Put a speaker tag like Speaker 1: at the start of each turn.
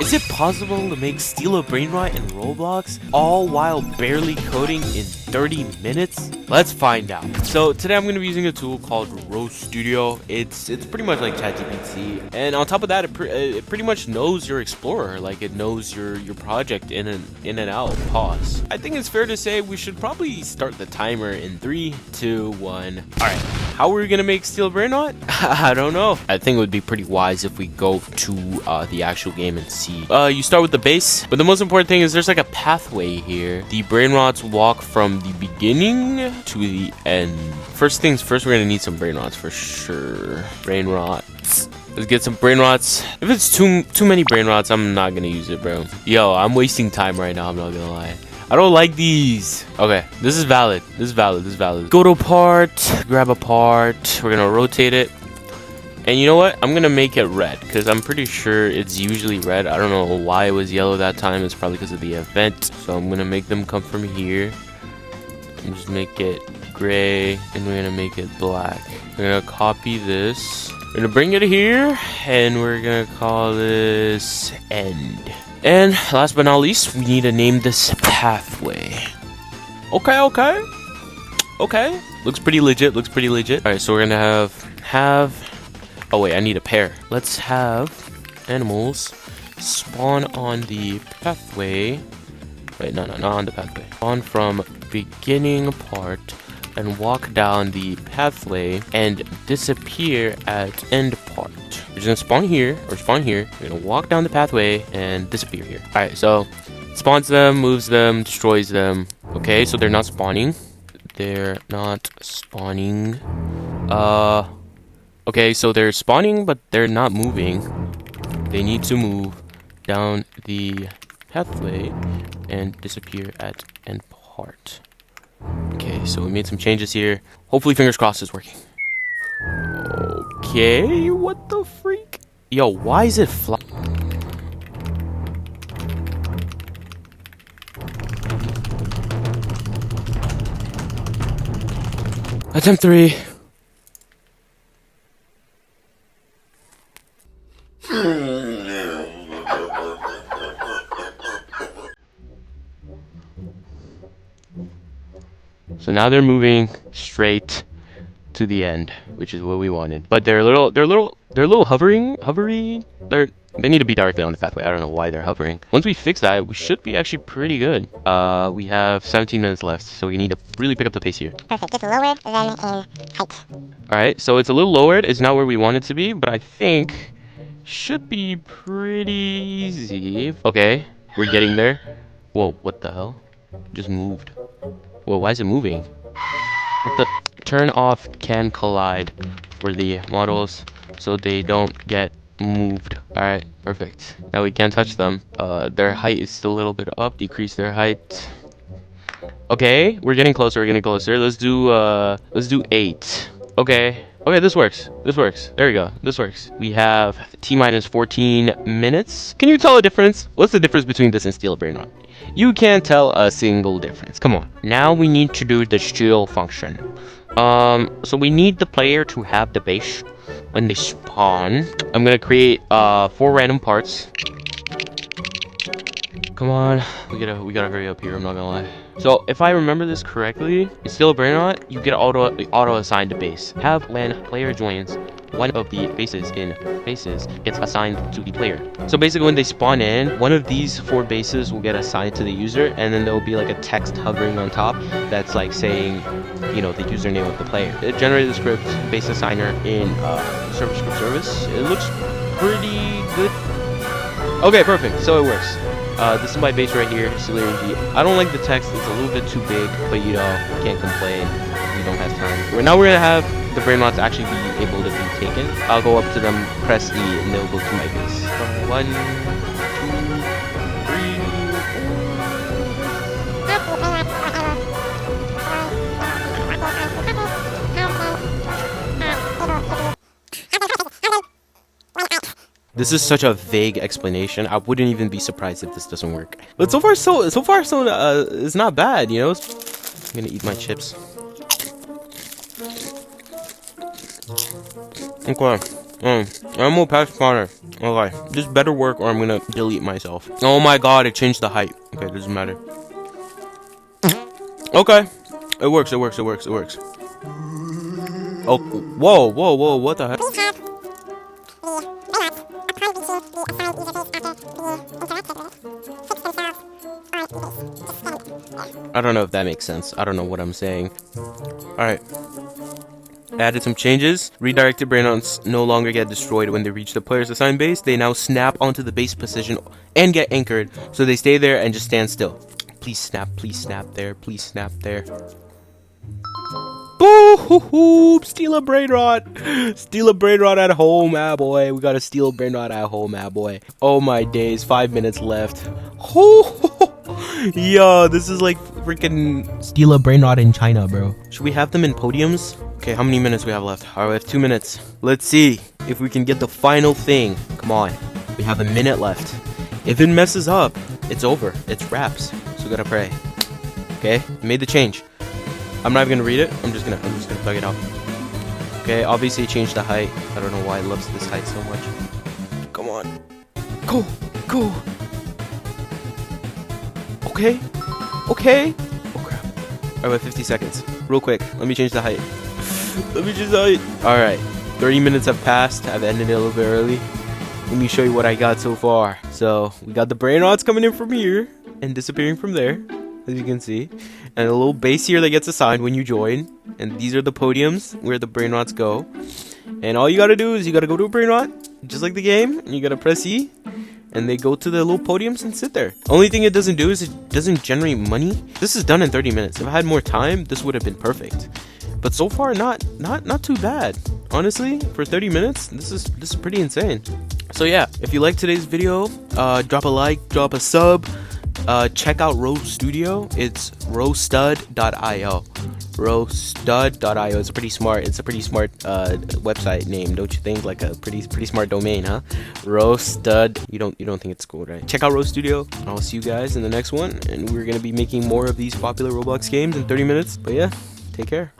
Speaker 1: Is it possible to make steal a Brainrot in Roblox all while barely coding in 30 minutes? Let's find out. So today I'm going to be using a tool called Roast Studio. It's pretty much like ChatGPT, and on top of that, it pretty much knows your Explorer, like it knows your project in and out. Pause. I think it's fair to say we should probably start the timer in 3, 2, 1. All right. How are we gonna make steal Brainrot? I don't know. I think it would be pretty wise if we go to the actual game and see. You start with the base, but the most important thing is there's like a pathway here. The Brainrots walk from the beginning to the end. First things first, we're gonna need some Brainrots for sure. Brainrots. Let's get some Brainrots. If it's too many Brainrots, I'm not gonna use it, bro. Yo, I'm wasting time right now. I'm not gonna lie. I don't like these. Okay, this is valid. This is valid. This is valid. Go to a part, grab a part. We're gonna rotate it. And you know what? I'm gonna make it red because I'm pretty sure it's usually red. I don't know why it was yellow that time. It's probably because of the event. So I'm gonna make them come from here. And just make it gray, and we're gonna make it black. We're gonna copy this. We're gonna bring it here, and we're gonna call this end. And last but not least, we need to name this pathway. Okay. Looks pretty legit. All right, so we're gonna have. Oh wait, I need a pair. Let's have animals spawn on the pathway. Wait, no, not on the pathway. Spawn from beginning part and walk down the pathway and disappear at end part. We're just gonna spawn here or spawn here. We're gonna walk down the pathway and disappear here. All right, so spawns them, moves them, destroys them. Okay, so they're not spawning. They're not spawning. Okay, so they're spawning, but they're not moving. They need to move down the pathway and disappear at end part. Okay, so we made some changes here. Hopefully, fingers crossed, it's working. Okay, what the freak? Yo, why is it fly? Attempt 3. So now they're moving straight to the end, which is what we wanted. But they're a little hovering. They need to be directly on the pathway. I don't know why they're hovering. Once we fix that, we should be actually pretty good. We have 17 minutes left, so we need to really pick up the pace here.
Speaker 2: Perfect. It's lower than in height.
Speaker 1: All right, so it's a little lowered. It's not where we want it to be, but I think should be pretty easy. Okay, we're getting there. Whoa, what the hell? Just moved. Whoa, why is it moving? What the? Turn off can collide for the models so they don't get moved. All right, perfect. Now we can't touch them. Their height is still a little bit up. Decrease their height. Okay, we're getting closer. Let's do 8. Okay, this works. There we go. This works. We have T-minus 14 minutes. Can you tell a difference? What's the difference between this and steal a Brainrot? You can't tell a single difference. Come on. Now we need to do the steal function. So we need the player to have the base when they spawn. I'm gonna create 4 random parts. Come on, we gotta hurry up here. I'm not gonna lie. So if I remember this correctly, it's still a Brainrot. You get auto assigned a base. Have when player joins, one of the bases gets assigned to the player. So basically, when they spawn in, one of these 4 bases will get assigned to the user, and then there will be like a text hovering on top that's like saying, you know, the username of the player. It generated the script base assigner in server script service. It looks pretty good. Okay, perfect. So it works. This is my base right here, Energy. I don't like the text, it's a little bit too big, but you know, can't complain. We don't have time. Now we're gonna have the Brainrots actually be able to be taken. I'll go up to them, press E, and they'll go to my base. 1, 2, 3. This is such a vague explanation. I wouldn't even be surprised if this doesn't work. But so far, it's not bad, you know. I'm gonna eat my chips. Okay. I'm gonna pass spawner. Okay, this better work or I'm gonna delete myself. Oh my god, it changed the height. Okay, doesn't matter. Okay, it works. Oh, whoa, what the heck? I don't know if that makes sense. I don't know what I'm saying. Alright. Added some changes. Redirected Brainrots no longer get destroyed when they reach the player's assigned base. They now snap onto the base position and get anchored, so they stay there and just stand still. Please snap there. Boo hoo hoo! Steal a Brainrot! Steal a Brainrot at home, ah boy. We gotta steal a Brainrot at home, ah boy. Oh my days, 5 minutes left. Yo, this is like freaking steal a Brainrot in China, bro. Should we have them in podiums? Okay, how many minutes we have left? Alright, we have 2 minutes. Let's see if we can get the final thing. Come on. We have a minute left. If it messes up, it's over. It's wraps. So we gotta pray. Okay, made the change. I'm not even gonna read it. I'm just gonna thug it out. Okay, obviously change the height. I don't know why it loves this height so much. Come on. Go. Okay. Oh crap. Alright, we have 50 seconds. Real quick. Let me change the height. Alright. 30 minutes have passed. I've ended it a little bit early. Let me show you what I got so far. So, we got the Brainrots coming in from here and disappearing from there, as you can see. And a little base here that gets assigned when you join. And these are the podiums where the Brainrots go. And all you gotta do is you gotta go to a Brainrot, just like the game, and you gotta press E. And they go to the little podiums and sit there. Only thing it doesn't do is it doesn't generate money. This is done in 30 minutes. If I had more time, this would have been perfect. But so far, not too bad. Honestly, for 30 minutes, this is pretty insane. So yeah, if you like today's video, drop a like, drop a sub. Check out Row Studio. It's rowstud.io. Rowstud.io. It's a pretty smart website name, don't you think? Like a pretty smart domain, huh? Rowstud. You don't think it's cool, right? Check out Row Studio. I'll see you guys in the next one, and we're gonna be making more of these popular Roblox games in 30 minutes. But yeah, take care.